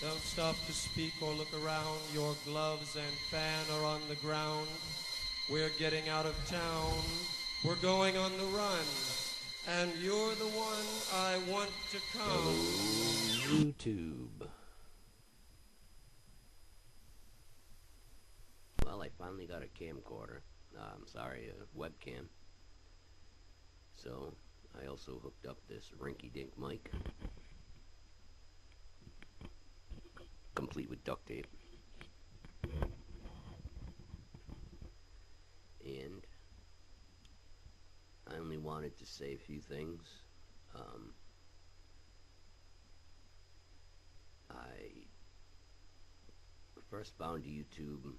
Don't stop to speak or look around. Your gloves and fan are on the ground. We're getting out of town. We're going on the run. And you're the one I want to come. YouTube. Well, I finally got a camcorder. A webcam. So, I also hooked up this rinky-dink mic. Complete with duct tape. And I only wanted to say a few things. I first found YouTube.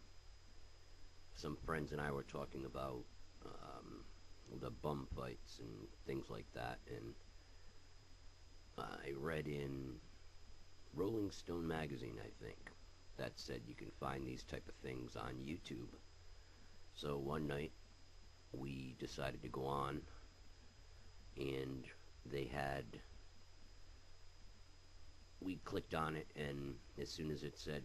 Some friends and I were talking about the bum fights and things like that, and I read in Rolling Stone magazine, I think, that said you can find these type of things on YouTube. So one night we decided to go on, and we clicked on it, and as soon as it said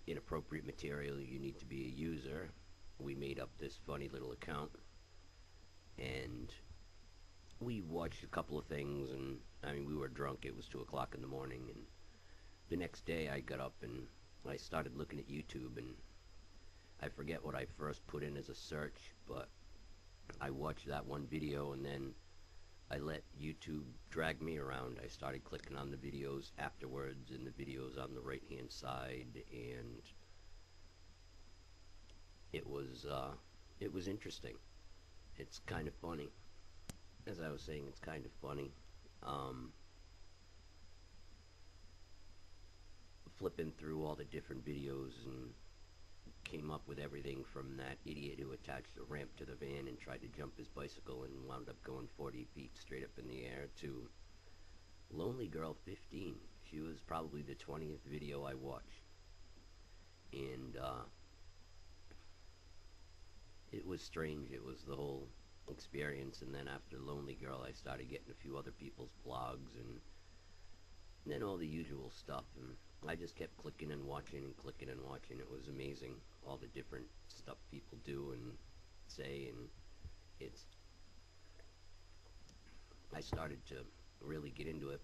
inappropriate material, you need to be a user, we made up this funny little account, and we watched a couple of things, and I mean, we were drunk. It was 2 o'clock in the morning, and the next day I got up and I started looking at YouTube, and I forget what I first put in as a search, but I watched that one video, and then I let YouTube drag me around. I started clicking on the videos afterwards, and the videos on the right hand side, and it was interesting. It's kind of funny. As I was saying, it's kind of funny. Flipping through all the different videos, and came up with everything from that idiot who attached a ramp to the van and tried to jump his bicycle and wound up going 40 feet straight up in the air, to Lonely Girl 15. She was probably the 20th video I watched, and it was strange. It was the whole experience. And then after Lonely Girl, I started getting a few other people's blogs, and then all the usual stuff, and I just kept clicking and watching and clicking and watching. It was amazing, all the different stuff people do and say, and I started to really get into it,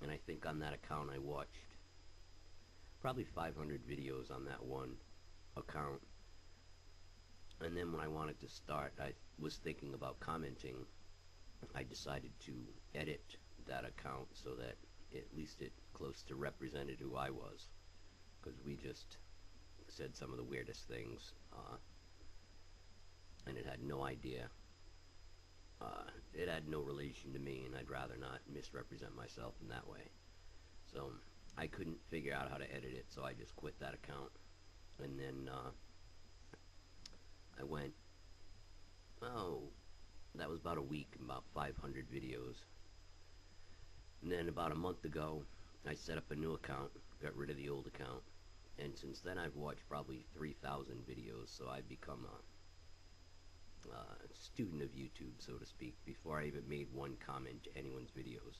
and I think on that account I watched probably 500 videos on that one account. And then when I wanted to start, I was thinking about commenting. I decided to edit that account so that at least it close to represented who I was, because we just said some of the weirdest things, and it had no idea. It had no relation to me, and I'd rather not misrepresent myself in that way. So I couldn't figure out how to edit it, so I just quit that account. And then I went, that was about a week, about 500 videos. And then about a month ago, I set up a new account, got rid of the old account, and since then I've watched probably 3,000 videos, so I've become a student of YouTube, so to speak, before I even made one comment to anyone's videos.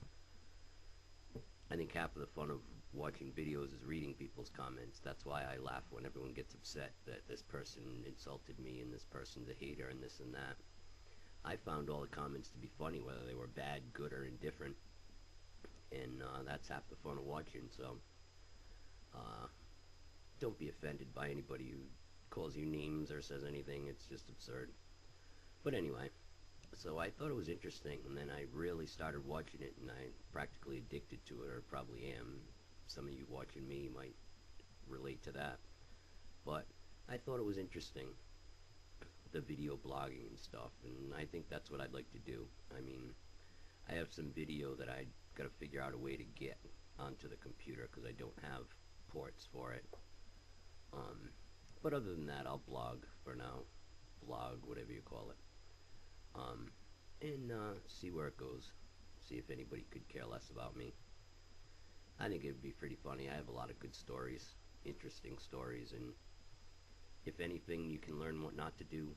I think half of the fun of watching videos is reading people's comments. That's why I laugh when everyone gets upset that this person insulted me, and this person's a hater, and this and that. I found all the comments to be funny, whether they were bad, good, or indifferent. And that's half the fun of watching, so don't be offended by anybody who calls you names or says anything. It's just absurd. But anyway, so I thought it was interesting, and then I really started watching it, and I practically addicted to it, or probably am. Some of you watching me might relate to that. But I thought it was interesting, the video blogging and stuff, and I think that's what I'd like to do. I mean, I have some video that I got to figure out a way to get onto the computer, because I don't have ports for it. But other than that, I'll blog for now. Blog, whatever you call it. And see where it goes. See if anybody could care less about me. I think it would be pretty funny. I have a lot of good stories, interesting stories, and if anything, you can learn what not to do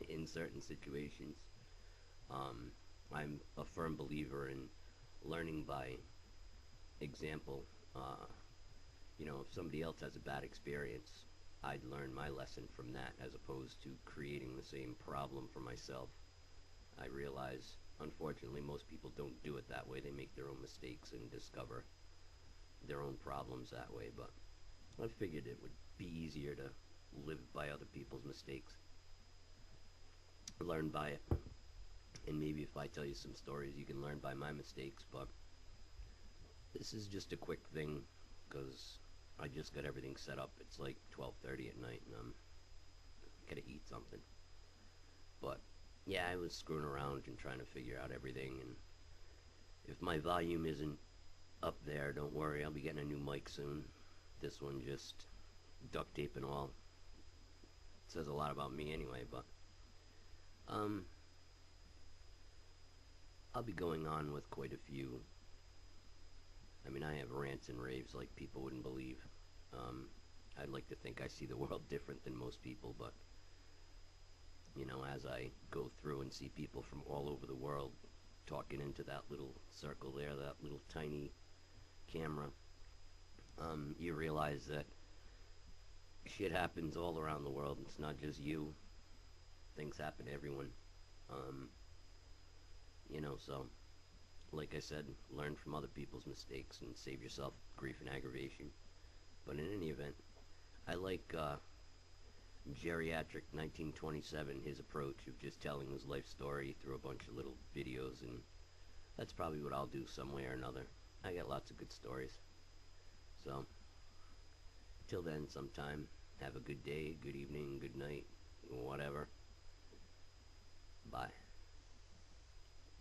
in certain situations. I'm a firm believer in learning by example, if somebody else has a bad experience, I'd learn my lesson from that as opposed to creating the same problem for myself. I realize, unfortunately, most people don't do it that way. They make their own mistakes and discover their own problems that way, but I figured it would be easier to live by other people's mistakes, learn by it, and maybe if I tell you some stories, you can learn by my mistakes, but this is just a quick thing, because I just got everything set up. It's like 12:30 at night, and I'm gonna eat something. But yeah, I was screwing around and trying to figure out everything, and if my volume isn't up there, don't worry, I'll be getting a new mic soon. This one just duct tape and all. It says a lot about me anyway, but I'll be going on with quite a few. I mean, I have rants and raves like people wouldn't believe. I'd like to think I see the world different than most people, but as I go through and see people from all over the world talking into that little circle there, that little tiny camera, you realize that shit happens all around the world. It's not just you. Things happen to everyone. So, like I said, learn from other people's mistakes and save yourself grief and aggravation. But in any event, I like Geriatric 1927, his approach of just telling his life story through a bunch of little videos, and that's probably what I'll do some way or another. I got lots of good stories. So, till then, sometime, have a good day, good evening, good night, whatever. Bye.